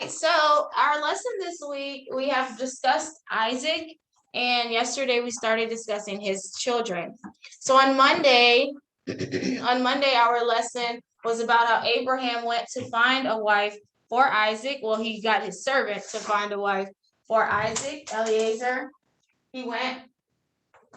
So our lesson this week, we have discussed Isaac, and yesterday we started discussing his children. So on Monday, on Monday, our lesson was about how Abraham went to find a wife for Isaac. Well, he got his servant to find a wife for Isaac, Eliezer. He went.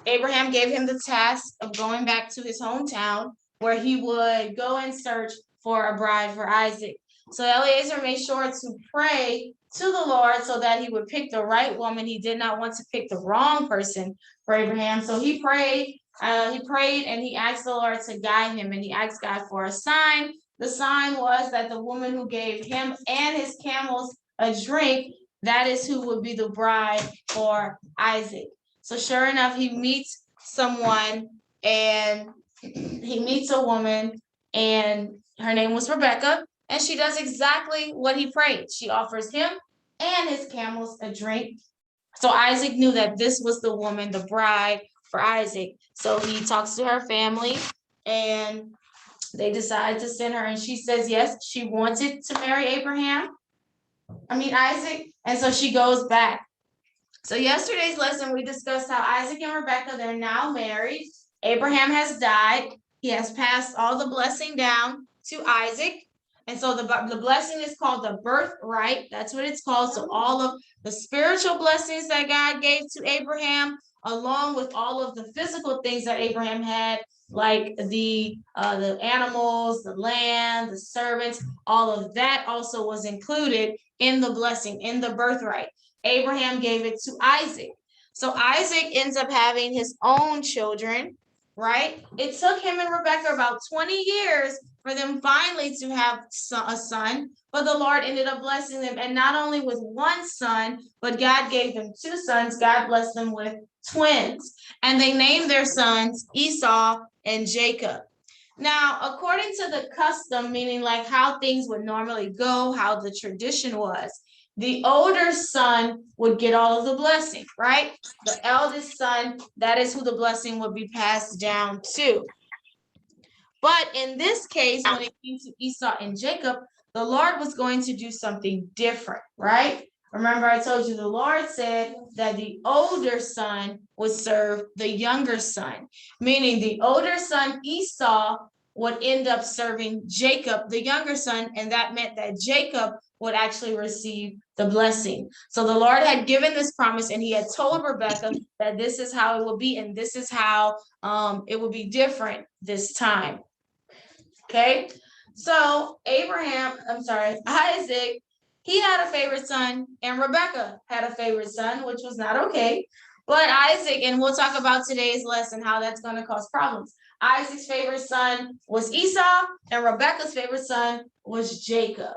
Abraham gave him the task of going back to his hometown where he would go and search for a bride for Isaac. So Eliezer made sure to pray to the Lord so that he would pick the right woman. He did not want to pick the wrong person for Abraham. So he prayed. He prayed and he asked the Lord to guide him, and he asked God for a sign. The sign was that the woman who gave him and his camels a drink, that is who would be the bride for Isaac. So sure enough, he meets someone, and he meets a woman, and her name was Rebecca, and she does exactly what he prayed. She offers him and his camels a drink. So Isaac knew that this was the woman, the bride for Isaac. So he talks to her family, and they decide to send her, and she says yes, she wanted to marry Isaac, and so she goes back. So yesterday's lesson, we discussed how Isaac and Rebecca, they're now married. Abraham has died. He has passed all the blessing down to Isaac. And so the blessing is called the birthright. That's what it's called. So all of the spiritual blessings that God gave to Abraham, along with all of the physical things that Abraham had, like the animals, the land, the servants, all of that also was included in the blessing, in the birthright. Abraham gave it to Isaac. So Isaac ends up having his own children, right? It took him and Rebecca about 20 years for them finally to have a son, but the Lord ended up blessing them, and not only with one son, but God gave them two sons. God blessed them with twins, and they named their sons Esau and Jacob. Now, according to the custom, meaning like how things would normally go, how the tradition was, the older son would get all of the blessing, right? The eldest son, that is who the blessing would be passed down to. But in this case, when it came to Esau and Jacob, the Lord was going to do something different, right? Remember, I told you the Lord said that the older son would serve the younger son, meaning the older son, Esau, would end up serving Jacob, the younger son, and that meant that Jacob would actually receive the blessing. So the Lord had given this promise, and he had told Rebecca that this is how it will be, and this is how it will be different this time. Okay, so Isaac, he had a favorite son, and Rebecca had a favorite son, which was not okay. But Isaac, and we'll talk about today's lesson, how that's going to cause problems. Isaac's favorite son was Esau, and Rebecca's favorite son was Jacob.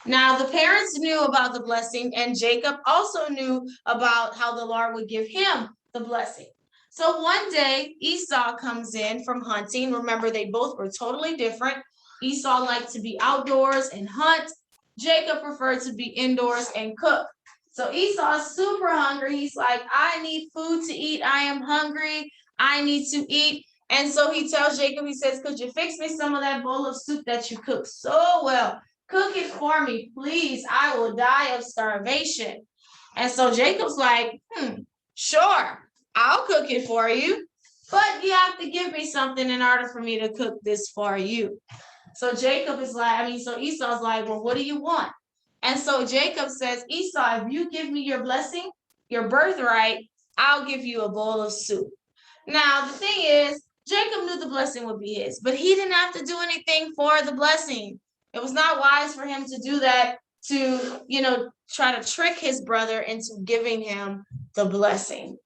Now, the parents knew about the blessing, and Jacob also knew about how the Lord would give him the blessing. So one day, Esau comes in from hunting. Remember, they both were totally different. Esau liked to be outdoors and hunt. Jacob preferred to be indoors and cook. So Esau's super hungry. He's like, I need food to eat. I am hungry. I need to eat. And so he tells Jacob, he says, could you fix me some of that bowl of soup that you cook so well? Cook it for me, please. I will die of starvation. And so Jacob's like, sure. I'll cook it for you, but you have to give me something in order for me to cook this for you. So Esau's like, well, what do you want? And so Jacob says, Esau, if you give me your blessing, your birthright, I'll give you a bowl of soup. Now, the thing is, Jacob knew the blessing would be his, but he didn't have to do anything for the blessing. It was not wise for him to do that, to, try to trick his brother into giving him the blessing.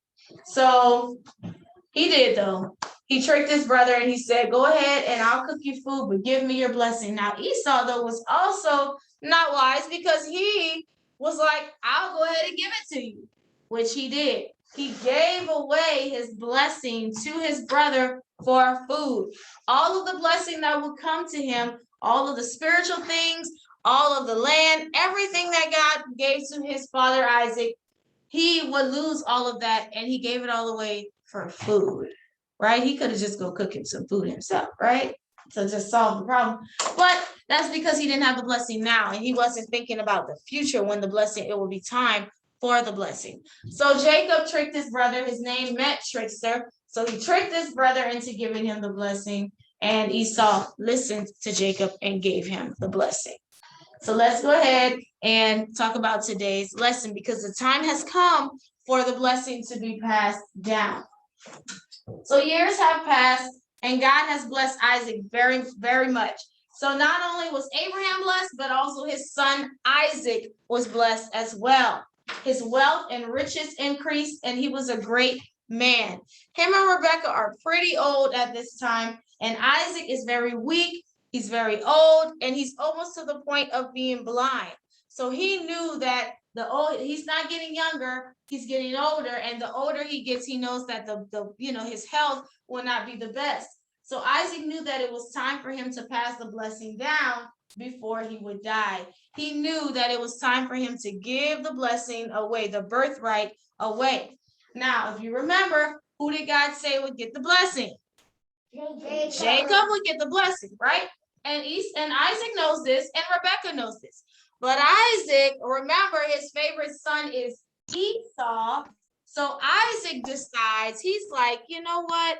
So he did, though. He tricked his brother, and he said, go ahead and I'll cook you food, but give me your blessing. Now, Esau, though, was also not wise, because he was like, I'll go ahead and give it to you, which he did. He gave away his blessing to his brother for food. All of the blessing that would come to him, all of the spiritual things, all of the land, everything that God gave to his father Isaac, he would lose all of that, and he gave it all away for food, right? He could have just go cook him some food himself, right? So just solve the problem. But That's because he didn't have the blessing now, and he wasn't thinking about the future when the blessing, it will be time for the blessing. So Jacob tricked his brother. His name meant trickster. So he tricked his brother into giving him the blessing, and Esau listened to Jacob and gave him the blessing. So let's go ahead and talk about today's lesson, because the time has come for the blessing to be passed down. So years have passed, and God has blessed Isaac very, very much. So not only was Abraham blessed, but also his son Isaac was blessed as well. His wealth and riches increased, and he was a great man. Him and Rebecca are pretty old at this time, and Isaac is very weak. He's very old, and he's almost to the point of being blind. So he knew that he's not getting younger, he's getting older, and the older he gets, he knows that his health will not be the best. So Isaac knew that it was time for him to pass the blessing down before he would die. He knew that it was time for him to give the blessing away, the birthright away. Now, if you remember, who did God say would get the blessing? Jacob would get the blessing, right? And Isaac knows this, and Rebecca knows this. But Isaac, remember, his favorite son is Esau. So Isaac decides, he's like, you know what?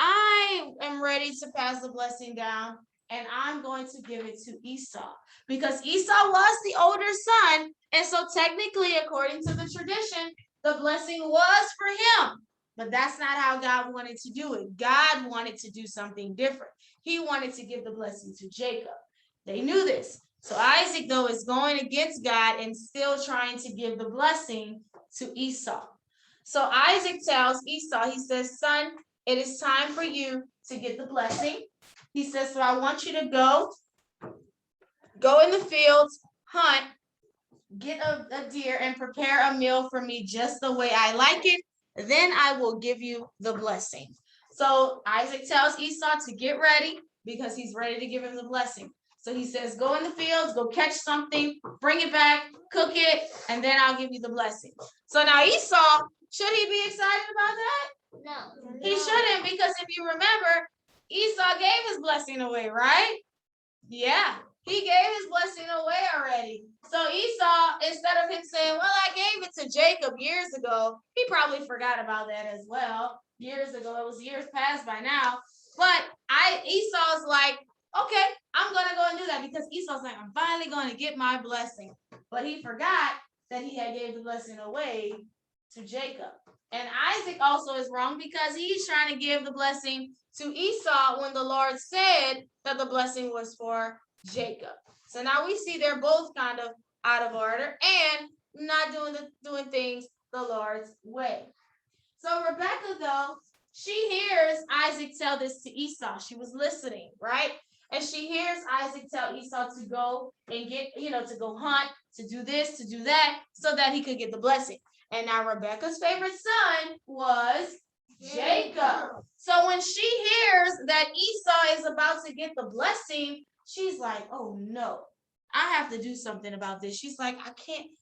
I am ready to pass the blessing down, and I'm going to give it to Esau, because Esau was the older son. And so technically, according to the tradition, the blessing was for him. But that's not how God wanted to do it. God wanted to do something different. He wanted to give the blessing to Jacob. They knew this. So Isaac, though, is going against God and still trying to give the blessing to Esau. So Isaac tells Esau, he says, son, it is time for you to get the blessing. He says, so I want you to go in the fields, hunt, get a deer, and prepare a meal for me just the way I like it. Then I will give you the blessing. So Isaac tells Esau to get ready, because he's ready to give him the blessing. So he says, go in the fields, go catch something, bring it back, cook it, and then I'll give you the blessing. So now Esau, should he be excited about that? No. He shouldn't, because if you remember, Esau gave his blessing away, right? Yeah, he gave his blessing away already. So Esau, instead of him saying, well, I gave it to Jacob years ago, he probably forgot about that as well. Years ago, it was years past by now. But Esau's like, okay, I'm going to go and do that, because Esau's like, I'm finally going to get my blessing. But he forgot that he had gave the blessing away to Jacob. And Isaac also is wrong, because he's trying to give the blessing to Esau when the Lord said that the blessing was for Jacob. So now we see they're both kind of out of order and not doing things the Lord's way. So Rebecca, though, she hears Isaac tell this to Esau. She was listening, right? And she hears Isaac tell Esau to go and get, to go hunt, to do this, to do that, so that he could get the blessing. And now Rebecca's favorite son was Jacob. So when she hears that Esau is about to get the blessing, she's like, oh no, I have to do something about this. She's like,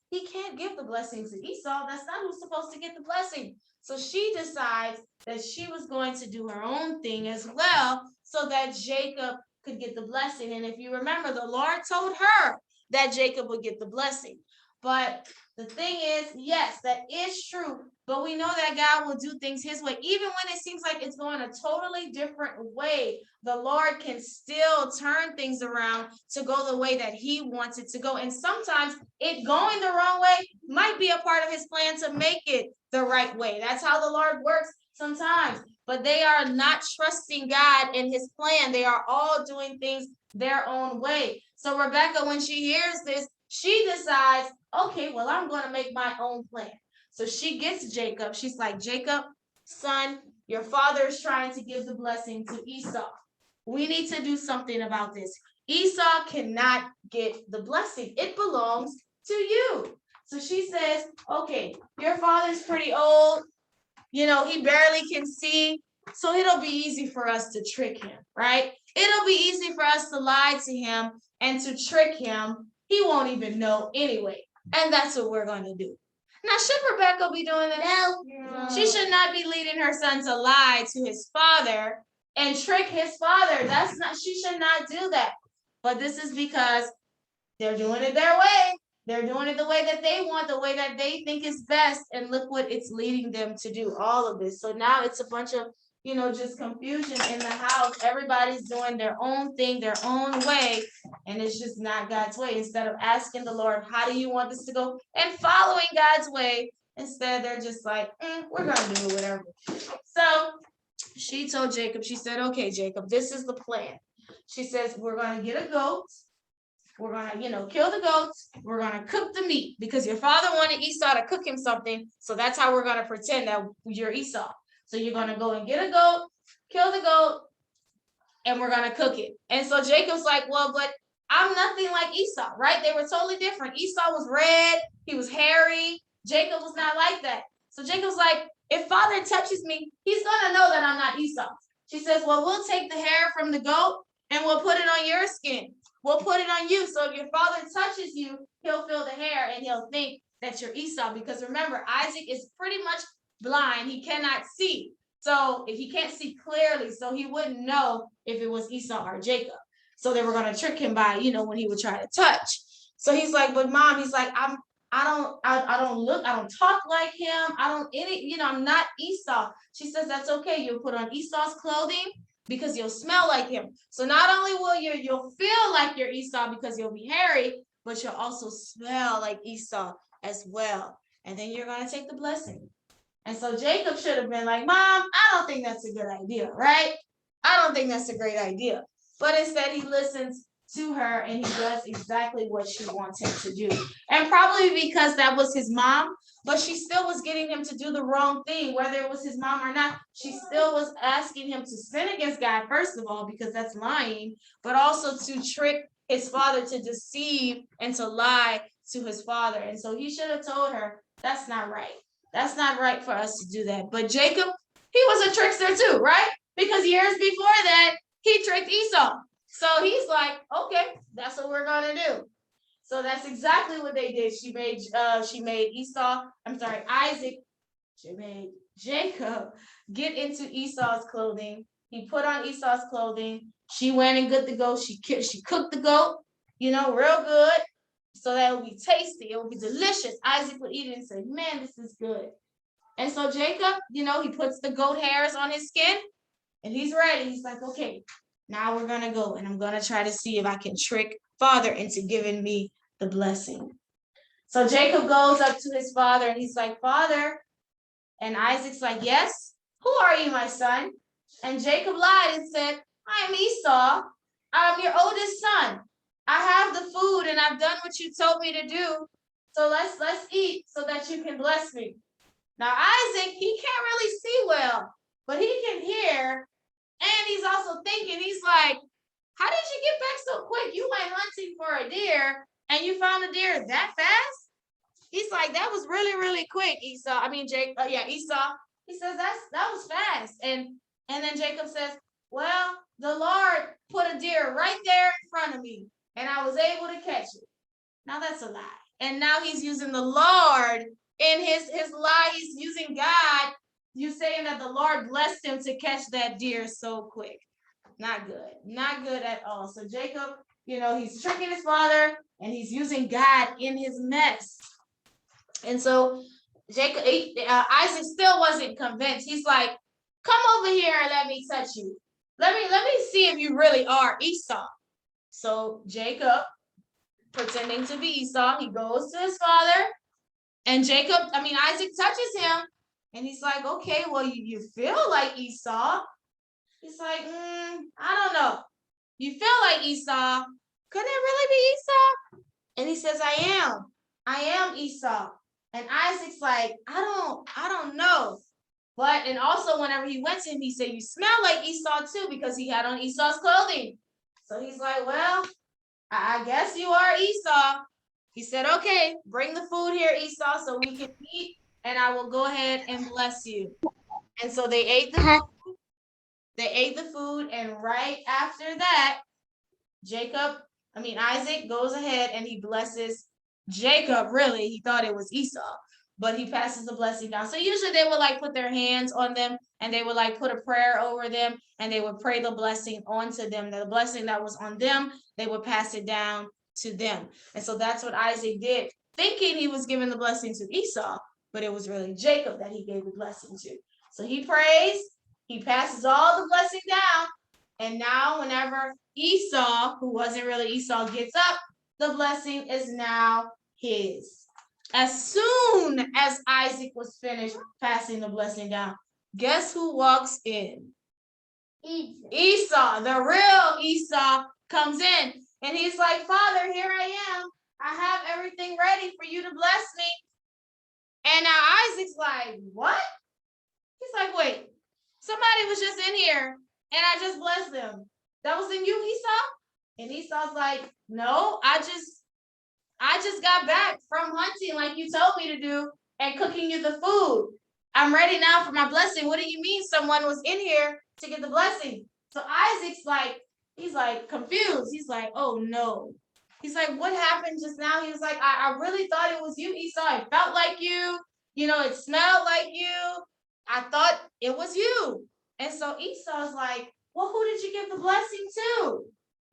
he can't give the blessing to Esau. That's not who's supposed to get the blessing. So she decides that she was going to do her own thing as well, so that Jacob could get the blessing. And if you remember, the Lord told her that Jacob would get the blessing. But the thing is, yes, that is true. But we know that God will do things his way. Even when it seems like it's going a totally different way, the Lord can still turn things around to go the way that he wants it to go. And sometimes it going the wrong way might be a part of his plan to make it the right way. That's how the Lord works sometimes. But they are not trusting God and his plan. They are all doing things their own way. So Rebecca, when she hears this, she decides, okay, well, I'm going to make my own plan. So she gets Jacob. She's like, Jacob, son, your father is trying to give the blessing to Esau. We need to do something about this. Esau cannot get the blessing. It belongs to you. So she says, okay, your father's pretty old. He barely can see. So it'll be easy for us to trick him, right? It'll be easy for us to lie to him and to trick him. He won't even know anyway. And that's what we're going to do. Now, should Rebecca be doing that? No. She should not be leading her son to lie to his father and trick his father. She should not do that. But this is because they're doing it their way. They're doing it the way that they want, the way that they think is best. And look what it's leading them to do, all of this. So now it's a bunch of, just confusion in the house. Everybody's doing their own thing, their own way. And it's just not God's way. Instead of asking the Lord, how do you want this to go? And following God's way, instead they're just like, we're going to do whatever. So she told Jacob, she said, okay, Jacob, this is the plan. She says, we're going to get a goat. We're gonna, kill the goats. We're gonna cook the meat because your father wanted Esau to cook him something. So that's how we're gonna pretend that you're Esau. So you're gonna go and get a goat, kill the goat, and we're gonna cook it. And so Jacob's like, well, but I'm nothing like Esau, right? They were totally different. Esau was red, he was hairy. Jacob was not like that. So Jacob's like, if father touches me, he's gonna know that I'm not Esau. She says, well, we'll take the hair from the goat and we'll put it on your skin. We'll put it on you. So if your father touches you, he'll feel the hair and he'll think that you're Esau. Because remember, Isaac is pretty much blind. He cannot see. So if he can't see clearly, so he wouldn't know if it was Esau or Jacob. So they were going to trick him by, when he would try to touch. So he's like, but mom, he's like, I don't talk like him. I'm not Esau. She says, that's okay. You'll put on Esau's clothing because you'll smell like him. So not only will you'll feel like you're Esau because you'll be hairy, but you'll also smell like Esau as well. And then you're going to take the blessing. And so Jacob should have been like, Mom, I don't think that's a good idea, right? I don't think that's a great idea. But instead he listens to her and he does exactly what she wants him to do. And probably because that was his mom, but she still was getting him to do the wrong thing, whether it was his mom or not. She still was asking him to sin against God, first of all, because that's lying, but also to trick his father, to deceive and to lie to his father. And so he should have told her, that's not right. That's not right for us to do that. But Jacob, he was a trickster too, right? Because years before that, he tricked Esau. So he's like, okay, that's what we're gonna do. So that's exactly what they did. She made Isaac, she made Jacob get into Esau's clothing. He put on Esau's clothing. She went and got the goat. She cooked the goat, real good. So that it would be tasty. It would be delicious. Isaac would eat it and say, man, this is good. And so Jacob, he puts the goat hairs on his skin and he's ready. He's like, okay, now we're going to go and I'm going to try to see if I can trick father into giving me the blessing. So Jacob goes up to his father and he's like, Father. And Isaac's like, yes, who are you, my son? And Jacob lied and said, I'm Esau. I'm your oldest son. I have the food and I've done what you told me to do. So let's eat so that you can bless me. Now, Isaac, he can't really see well, but he can hear. And he's also thinking, he's like, how did you get back so quick? You went hunting for a deer and you found a deer that fast? He's like, that was really, really quick, Esau. Esau. He says, that was fast. And then Jacob says, well, the Lord put a deer right there in front of me and I was able to catch it. Now that's a lie. And now he's using the Lord in his lie. He's using God. You saying that the Lord blessed him to catch that deer so quick. Not good. Not good at all. So Jacob, he's tricking his father and he's using God in his mess. And so Isaac still wasn't convinced. He's like, come over here and let me touch you. Let me see if you really are Esau. So Jacob, pretending to be Esau, he goes to his father and Isaac touches him and he's like, okay, well, you feel like Esau. He's like, I don't know. You feel like Esau. Could it really be Esau? And he says, I am Esau. And Isaac's like, I don't know. And also whenever he went to him, he said, you smell like Esau too, because he had on Esau's clothing. So he's like, well, I guess you are Esau. He said, okay, bring the food here, Esau, so we can eat, and I will go ahead and bless you. And so they ate the food. They ate the food, and right after that, Isaac goes ahead and he blesses Jacob. Really, he thought it was Esau, but he passes the blessing down. So usually they would put their hands on them and they would like put a prayer over them, and they would pray the blessing onto them. The blessing that was on them, they would pass it down to them. And so that's what Isaac did, thinking he was giving the blessing to Esau, but it was really Jacob that he gave the blessing to. So he prays, he passes all the blessing down, and now whenever Esau, who wasn't really Esau, gets up, the blessing is now his. As soon as Isaac was finished passing the blessing down, guess who walks in? Esau, the real Esau, comes in, and he's like, Father, here I am. I have everything ready for you to bless me. And now Isaac's like, what? He's like, wait, somebody was just in here and I just blessed them. That was in you, Esau? And Esau's like, no, I just got back from hunting like you told me to do and cooking you the food. I'm ready now for my blessing. What do you mean someone was in here to get the blessing? So Isaac's like, he's like confused. He's like, oh no. He's like, what happened just now? He was like, I really thought it was you, Esau. It felt like you, it smelled like you. I thought it was you. And so Esau's like, well, who did you give the blessing to?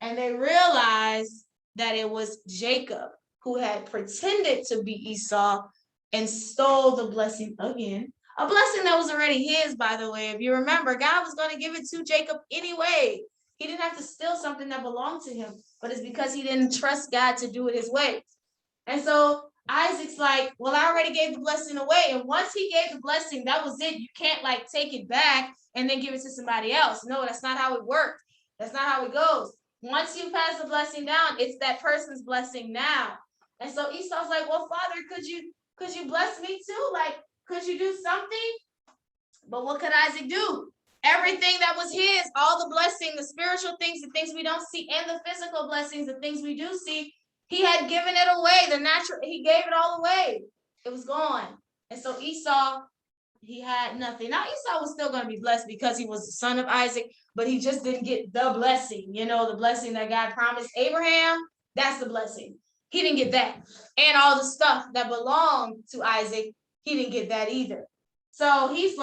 And they realized that it was Jacob, who had pretended to be Esau and stole the blessing again. A blessing that was already his, by the way. If you remember, God was going to give it to Jacob anyway. He didn't have to steal something that belonged to him, but it's because he didn't trust God to do it his way. And so Isaac's like, well, I already gave the blessing away. And once he gave the blessing, that was it. You can't like take it back and then give it to somebody else. No, that's not how it works. That's not how it goes. Once you pass the blessing down, it's that person's blessing now. And so Esau's like, well, Father, could you bless me too? Like, could you do something? But what could Isaac do? Everything that was his, all the blessing, the spiritual things, the things we don't see, and the physical blessings, the things we do see, he had given it away. The natural, he gave it all away. It was gone. And so Esau, he had nothing. Now Esau was still going to be blessed because he was the son of Isaac, but he just didn't get the blessing. The blessing that God promised Abraham, that's the blessing. He didn't get that. And all the stuff that belonged to Isaac, he didn't get that either. So he's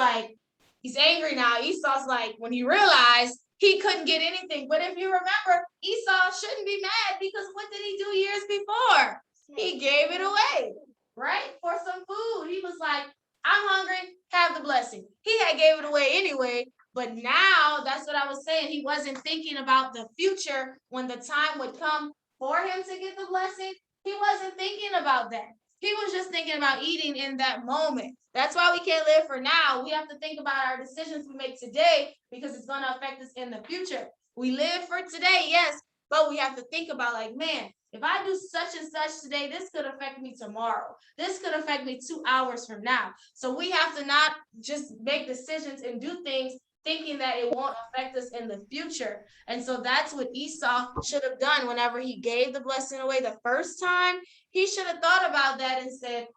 angry now. Esau's like, when he realized he couldn't get anything. But if you remember, Esau shouldn't be mad because what did he do years before? He gave it away, right? For some food. He was like, I'm hungry, have the blessing. He had gave it away anyway. But now, that's what I was saying. He wasn't thinking about the future when the time would come for him to get the blessing. He wasn't thinking about that. He was just thinking about eating in that moment. That's why we can't live for now. We have to think about our decisions we make today because it's going to affect us in the future. We live for today, yes, but we have to think about like, man, if I do such and such today, this could affect me tomorrow. This could affect me 2 hours from now. So we have to not just make decisions and do things thinking that it won't affect us in the future. And so that's what Esau should have done whenever he gave the blessing away the first time. He should have thought about that and said,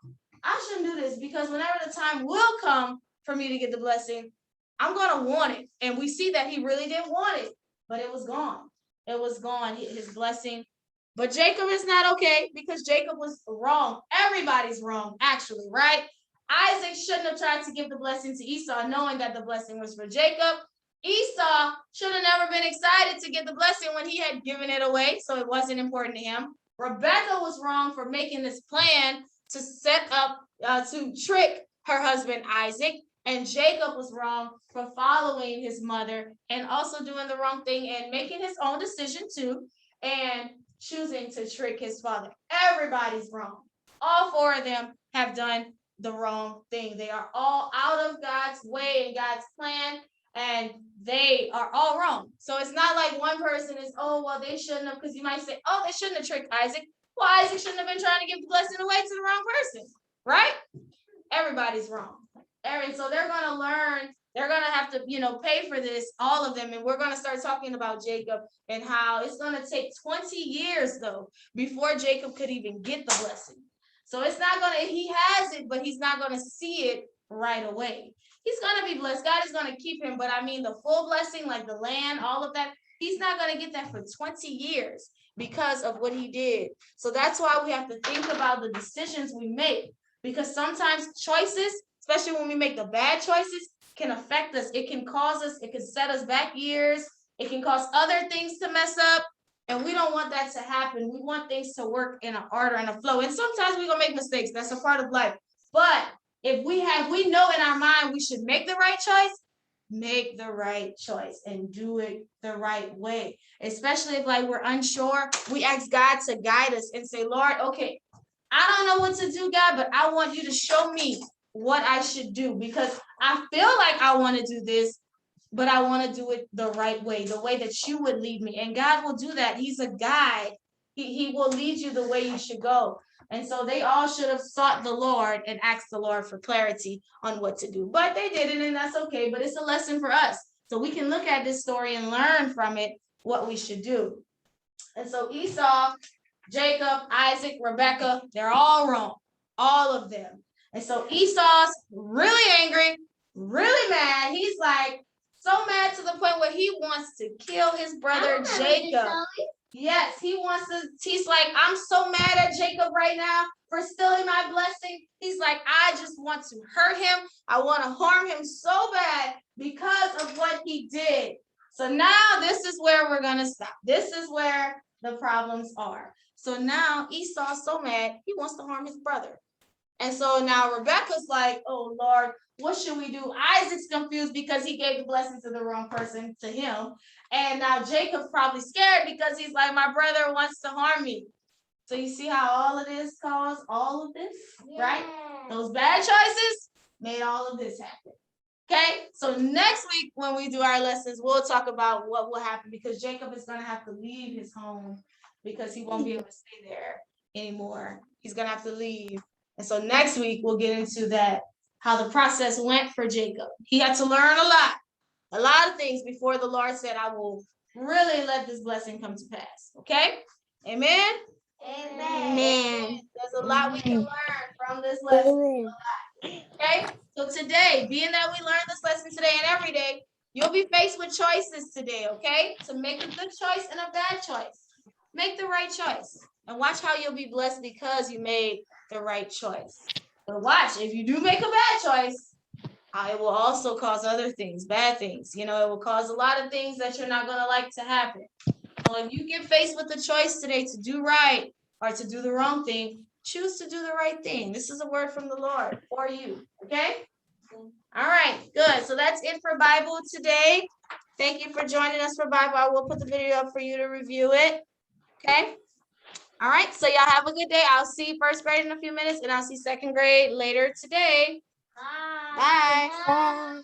I shouldn't do this because whenever the time will come for me to get the blessing, I'm going to want it. And we see that he really didn't want it, but it was gone. It was gone, his blessing. But Jacob is not okay because Jacob was wrong. Everybody's wrong, actually, right? Isaac shouldn't have tried to give the blessing to Esau, knowing that the blessing was for Jacob. Esau should have never been excited to get the blessing when he had given it away, so it wasn't important to him. Rebecca was wrong for making this plan to set up, to trick her husband Isaac. And Jacob was wrong for following his mother and also doing the wrong thing and making his own decision too, and choosing to trick his father. Everybody's wrong. All 4 of them have done the wrong thing. They are all out of God's way and God's plan, and they are all wrong. So it's not like one person is, oh, well, they shouldn't have, because you might say, oh, they shouldn't have tricked Isaac. Well, Isaac shouldn't have been trying to give the blessing away to the wrong person, right? Everybody's wrong. And so they're going to learn, they're going to have to, pay for this, all of them. And we're going to start talking about Jacob and how it's going to take 20 years, though, before Jacob could even get the blessing. So it's not going to, he has it, but he's not going to see it right away. He's going to be blessed. God is going to keep him. But I mean, the full blessing, like the land, all of that, he's not going to get that for 20 years because of what he did. So that's why we have to think about the decisions we make, because sometimes choices, especially when we make the bad choices, can affect us. It can cause us, it can set us back years. It can cause other things to mess up. And we don't want that to happen. We want things to work in an order and a flow. And sometimes we're gonna make mistakes. That's a part of life. But if we know in our mind we should make the right choice, make the right choice and do it the right way. Especially if like we're unsure, we ask God to guide us and say, Lord, okay, I don't know what to do, God, but I want you to show me what I should do because I feel like I want to do this, but I want to do it the right way, the way that you would lead me. And God will do that. He's a guide. He will lead you the way you should go. And so they all should have sought the Lord and asked the Lord for clarity on what to do. But they didn't, and that's okay. But it's a lesson for us. So we can look at this story and learn from it what we should do. And so Esau, Jacob, Isaac, Rebecca, they're all wrong. All of them. And so Esau's really angry, really mad. He's like so mad to the point where he wants to kill his brother Jacob. Yes, he wants to, he's like, I'm so mad at Jacob right now for stealing my blessing. He's like, I just want to hurt him. I want to harm him so bad because of what he did. So now this is where we're going to stop. This is where the problems are. So now Esau's so mad, he wants to harm his brother. And so now Rebecca's like, oh, Lord, what should we do? Isaac's confused because he gave the blessing to the wrong person, to him. And now Jacob's probably scared because he's like, my brother wants to harm me. So you see how all of this caused all of this, right? Those bad choices made all of this happen. Okay, so next week when we do our lessons, we'll talk about what will happen because Jacob is going to have to leave his home because he won't be able to stay there anymore. He's going to have to leave. And so next week we'll get into that, how the process went for Jacob. He had to learn a lot of things before the Lord said, I will really let this blessing come to pass. Okay, amen? Amen. There's a lot we can learn from this lesson. Okay, so today, being that we learned this lesson today and every day, you'll be faced with choices today, okay? To make a good choice and a bad choice. Make the right choice and watch how you'll be blessed because you made the right choice. But watch, if you do make a bad choice, it will also cause other things, bad things. You know, it will cause a lot of things that you're not going to like to happen. So if you get faced with the choice today to do right or to do the wrong thing, choose to do the right thing. This is a word from the Lord for you, okay? All right, good. So that's it for Bible today. Thank you for joining us for Bible. I will put the video up for you to review it, okay? All right, so y'all have a good day. I'll see first grade in a few minutes, and I'll see second grade later today. Bye. Bye. Bye.